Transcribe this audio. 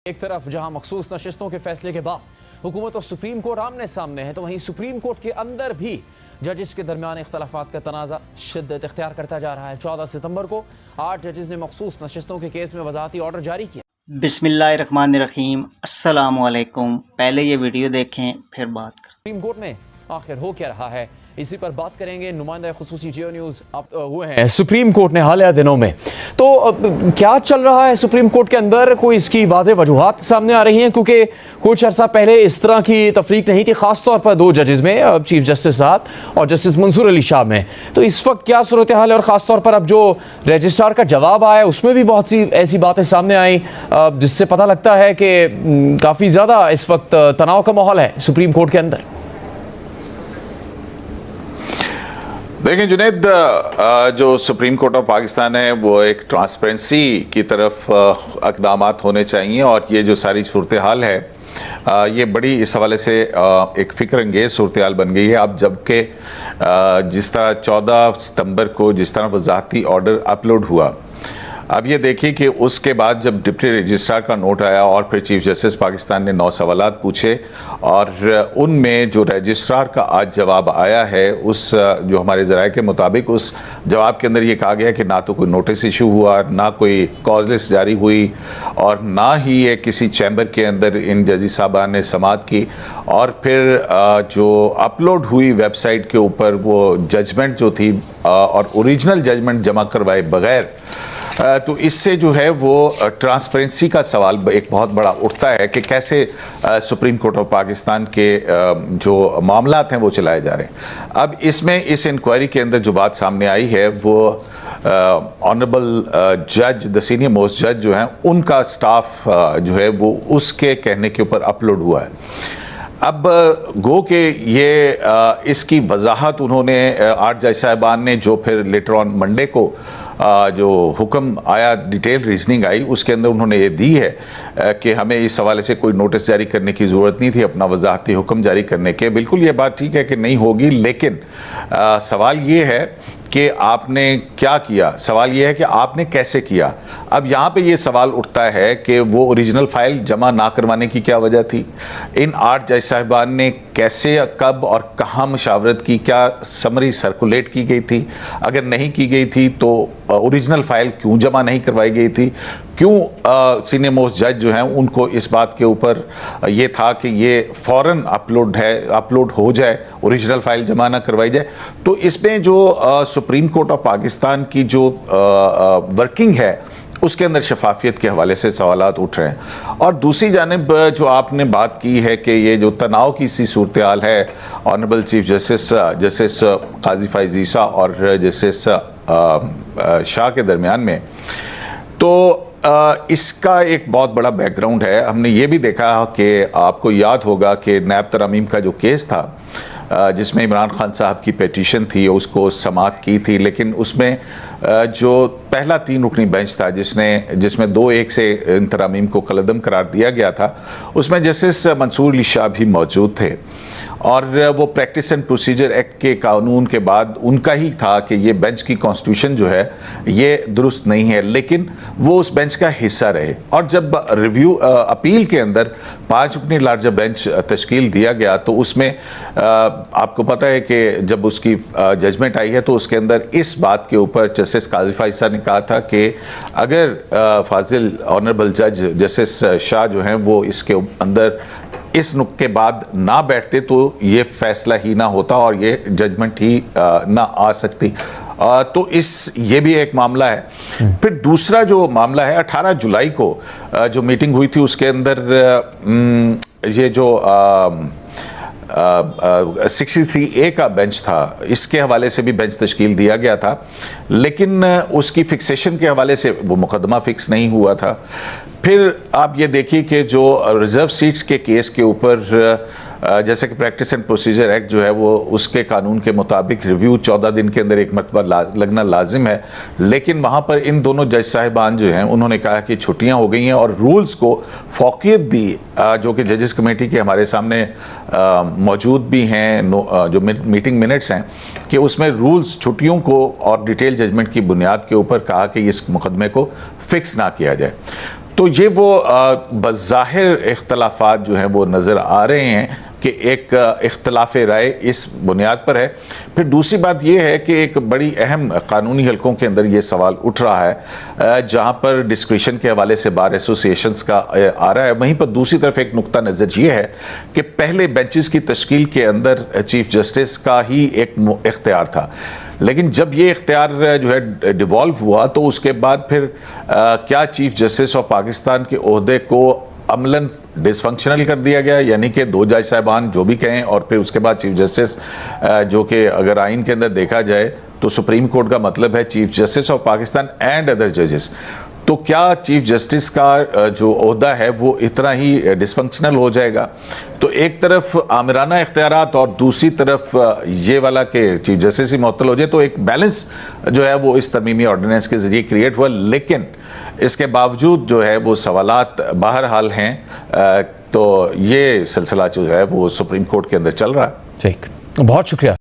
एक तरफ जहां मखसूस नशिस्तों के फैसले के बाद हुकूमत और सुप्रीम कोर्ट आमने सामने है, तो वहीं सुप्रीम कोर्ट के अंदर भी जजेस के दरमियान इख्तलाफात का तनाज़ा शिद्दत इख्तियार करता जा रहा है। 14 सितंबर को 8 जजेस ने मखसूस नशिस्तों के केस में वज़ाहती ऑर्डर जारी किया। बिस्मिल्लाहिर्रहमानिर्रहीम, अस्सलामुअलैकुम। पहले ये वीडियो देखें फिर बात करें। सुप्रीम कोर्ट में आखिर हो क्या रहा है, इसी पर बात करेंगे। नुमाइंदा खुसूसी जियो न्यूज़ अब हुए हैं सुप्रीम कोर्ट ने हालिया दिनों में, तो क्या चल रहा है सुप्रीम कोर्ट के अंदर, कोई इसकी वाज़ेह वजूहात सामने आ रही हैं? क्योंकि कुछ अर्सा पहले इस तरह की तफरीक नहीं थी, ख़ास तौर पर 2 जजेस में, चीफ जस्टिस साहब और जस्टिस मंसूर अली शाह में। तो इस वक्त क्या सूरत हाल है, और ख़ास तौर पर अब जो रजिस्ट्रार का जवाब आया उसमें भी बहुत सी ऐसी बातें सामने आई जिससे पता लगता है कि काफ़ी ज़्यादा इस वक्त तनाव का माहौल है सुप्रीम कोर्ट के अंदर। देखें जुनैद, जो सुप्रीम कोर्ट ऑफ पाकिस्तान है वो एक ट्रांसपेरेंसी की तरफ इक़दामात होने चाहिए, और ये जो सारी सूरत हाल है ये बड़ी इस हवाले से एक फ़िक्र अंगेज़ सूरत हाल बन गई है। अब जबकि जिस तरह 14 सितंबर को जिस तरह वज़ाहती ऑर्डर अपलोड हुआ, अब ये देखिए कि उसके बाद जब डिप्टी रजिस्ट्रार का नोट आया और फिर चीफ जस्टिस पाकिस्तान ने 9 सवालात पूछे, और उनमें जो रजिस्ट्रार का आज जवाब आया है, उस जो हमारे ज़राए के मुताबिक उस जवाब के अंदर ये कहा गया कि ना तो कोई नोटिस इशू हुआ, ना कोई कॉज लिस्ट जारी हुई, और ना ही ये किसी चैम्बर के अंदर इन जजी साहबान ने समाअत की, और फिर जो अपलोड हुई वेबसाइट के ऊपर वो जजमेंट जो थी और ओरिजिनल जजमेंट जमा करवाए बगैर, तो इससे जो है वो ट्रांसपेरेंसी का सवाल एक बहुत बड़ा उठता है कि कैसे सुप्रीम कोर्ट ऑफ पाकिस्तान के जो मामलात हैं वो चलाए जा रहे हैं। अब इसमें इस इंक्वायरी के अंदर जो बात सामने आई है वो ऑनरेबल जज, द सीनियर मोस्ट जज जो हैं, उनका स्टाफ जो है वो उसके कहने के ऊपर अपलोड हुआ है। अब गो के ये इसकी वजाहत उन्होंने 8 जज साहिबान ने, जो फिर लेटर ऑन मंडे को जो हुक्म आया, डिटेल रीजनिंग आई, उसके अंदर उन्होंने ये दी है कि हमें इस हवाले से कोई नोटिस जारी करने की ज़रूरत नहीं थी अपना वजाहती हुक्म जारी करने के। बिल्कुल ये बात ठीक है कि नहीं होगी, लेकिन सवाल ये है कि आपने क्या किया, सवाल ये है कि आपने कैसे किया। अब यहाँ पे ये सवाल उठता है कि वो ओरिजिनल फाइल जमा ना करवाने की क्या वजह थी, इन 8 जज साहिबान ने कैसे, कब और कहाँ मुशावरत की, क्या समरी सर्कुलेट की गई थी, अगर नहीं की गई थी तो ओरिजिनल फाइल क्यों जमा नहीं करवाई गई थी, क्यों सीनियर मोस्ट जज जो हैं उनको इस बात के ऊपर ये था कि ये फ़ौरन अपलोड हो जाए, ओरिजिनल फाइल जमा ना करवाई जाए। तो इसमें जो सुप्रीम कोर्ट ऑफ पाकिस्तान की जो वर्किंग है उसके अंदर शफाफियत के हवाले से सवालात उठ रहे हैं। और दूसरी जानिब जो आपने बात की है कि ये जो तनाव की सी सूरत हाल है ऑनरेबल चीफ जस्टिस काजी फैज़ ईसा और जस्टिस शाह के दरमियान में, तो इसका एक बहुत बड़ा बैकग्राउंड है। हमने ये भी देखा कि आपको याद होगा कि नैब तरमीम का जो केस था जिसमें इमरान खान साहब की पेटिशन थी, उसको समाअत की थी, लेकिन उसमें जो पहला 3 रुकनी बेंच था जिसमें 2-1 से इन तरमीम को कलअदम करार दिया गया था, उसमें जस्टिस मंसूर अली शाह भी मौजूद थे, और वो प्रैक्टिस एंड प्रोसीजर एक्ट के कानून के बाद उनका ही था कि ये बेंच की कॉन्स्टिट्यूशन जो है ये दुरुस्त नहीं है, लेकिन वो उस बेंच का हिस्सा रहे। और जब रिव्यू अपील के अंदर 5 रुकनी लार्जर बेंच तश्कील दिया गया, तो उसमें आपको पता है कि जब उसकी जजमेंट आई है तो उसके अंदर इस बात के ऊपर जस्टिस काजी फैज़ ईसा ने कहा था कि अगर फाजिल ऑनरेबल जज जस्टिस शाह जो हैं वो इसके अंदर इस नुक के बाद ना बैठते तो ये फैसला ही ना होता और ये जजमेंट ही ना आ सकती। तो ये भी एक मामला है। फिर दूसरा जो मामला है, 18 जुलाई को जो मीटिंग हुई थी उसके अंदर ये जो 63A का बेंच था, इसके हवाले से भी बेंच तश्कील दिया गया था, लेकिन उसकी फिक्सेशन के हवाले से वो मुकदमा फिक्स नहीं हुआ था। फिर आप ये देखिए कि जो रिज़र्व सीट्स के केस के ऊपर जैसे कि प्रैक्टिस एंड प्रोसीजर एक्ट जो है वो उसके कानून के मुताबिक रिव्यू 14 दिन के अंदर एक मरतबा लगना लाजिम है, लेकिन वहाँ पर इन दोनों जज साहिबान जो हैं उन्होंने कहा कि छुट्टियाँ हो गई हैं और रूल्स को फौकियत दी, जो कि जजेस कमेटी के हमारे सामने मौजूद भी हैं, जो मीटिंग मिनट्स हैं, कि उसमें रूल्स छुट्टियों को और डिटेल जजमेंट की बुनियाद के ऊपर कहा कि इस मुकदमे को फिक्स ना किया जाए। तो ये वो बज़ाहिर इख्तलाफात जो हैं वो नज़र आ रहे हैं कि एक इख्तलाफ राय इस बुनियाद पर है। फिर दूसरी बात यह है कि एक बड़ी अहम कानूनी हलकों के अंदर ये सवाल उठ रहा है जहाँ पर डिस्क्रिशन के हवाले से बार एसोसिएशंस का आ रहा है। वहीं पर दूसरी तरफ एक नुक्ता नज़र ये है कि पहले बेंचेस की तश्कील के अंदर चीफ जस्टिस का ही एक इख्तियार था, लेकिन जब ये इख्तियार जो है डिवॉल्व हुआ तो उसके बाद फिर क्या चीफ जस्टिस ऑफ पाकिस्तान के ओहदे को अमलन डिसफंक्शनल कर दिया गया, यानी कि 2 जज साहिबान जो भी कहें, और फिर उसके बाद चीफ जस्टिस जो कि अगर आइन के अंदर देखा जाए तो सुप्रीम कोर्ट का मतलब है chief justice of Pakistan and other जजेस। तो क्या चीफ जस्टिस का जो ओहदा है वो इतना ही डिसफंक्शनल हो जाएगा? तो एक तरफ आमिराना इख्तियारात और दूसरी तरफ ये वाला कि चीफ जस्टिस ही मुअत्तल हो जाए, तो एक बैलेंस जो है वो इस तरमीमी ऑर्डिनेंस के जरिए क्रिएट हुआ। लेकिन इसके बावजूद जो है वो सवालात बहरहाल हैं। तो ये सिलसिला जो है वो सुप्रीम कोर्ट के अंदर चल रहा है। ठीक, बहुत शुक्रिया।